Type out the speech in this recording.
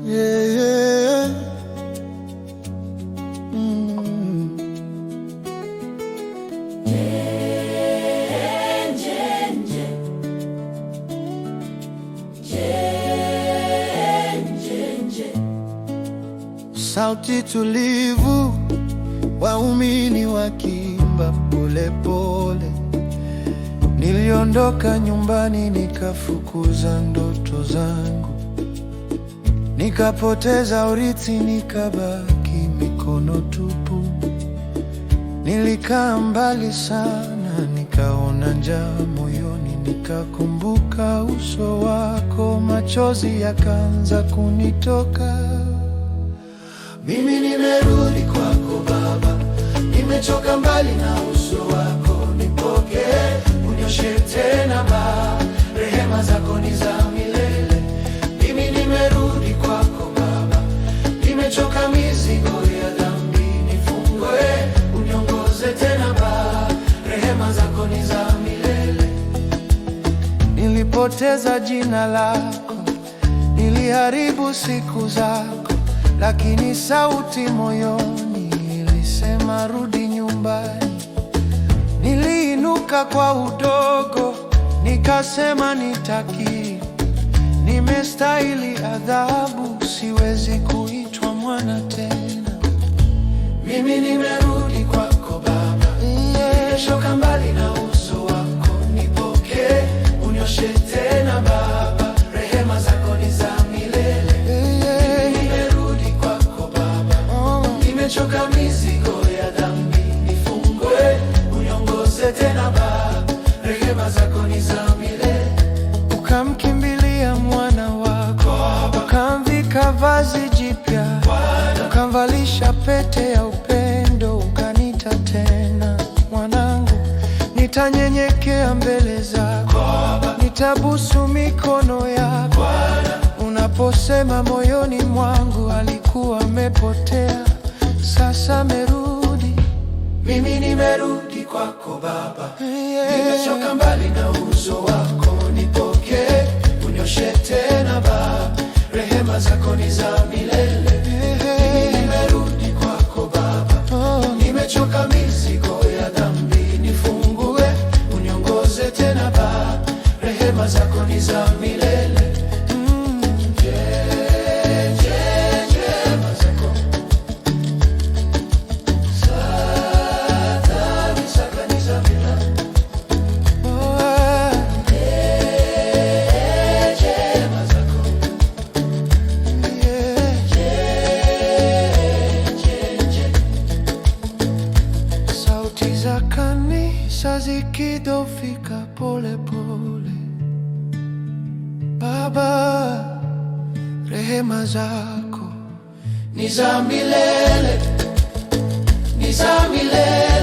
Yeah, yeah. Sauti tulivu, waumini wakiimba pole pole. Niliondoka nyumbani nikafukuza ndoto zangu, nikapoteza urithi, nikabaki mikono tupu. Nilikaa mbali sana, nikaona njaa moyoni, nikakumbuka uso wako, machozi yakaanza kunitoka. Mimi nimerudi kwako Baba, nimechoka mbali na uso wako, nipokee, unyoshe tena Baba, rehema zako ni za milele. Mimi nimerudi kwako Baba, nimechoka mizigo ya dhambi, nifungue, uniongoze tena Baba, rehema zako ni za milele. Nilipoteza jina lako, niliharibu siku zako, lakini sauti moyoni ilisema rudi nyumbani. Niliinuka kwa udogo, nikasema nitakiri, nimestahili adhabu, siwezi kuitwa mwana tena. Mimi nimerudi kwako Baba, nimechoka mbali na uso wako, nipokee, unyoshe tena Baba, rehema zako ni za milele. Nimechoka mizigo ya dhambi, nifungue, uniongoze tena Baba, rehema zako ni za milele. Ukamkimbilia mwana wako, ukamvika vazi jipya, ukamvalisha pete ya upendo, ukanita tena mwanangu. Nitanyenyekea mbele zako, nitabusu mikono yako. Unaposema moyoni mwangu alikuwa amepotea, sasa merudi. Mimi nimerudi kwako Baba, nimechoka mbali na uso wako, nipokee, unyoshe tena Baba, rehema zako ni za milele. Mimi nimerudi kwako Baba, nimechoka mizigo ya dhambi, nifungue, uniongoze tena Baba, rehema zako ni za milele. Kanisa zikidofika pole pole, Baba, rehema zako ni za milele, ni za milele.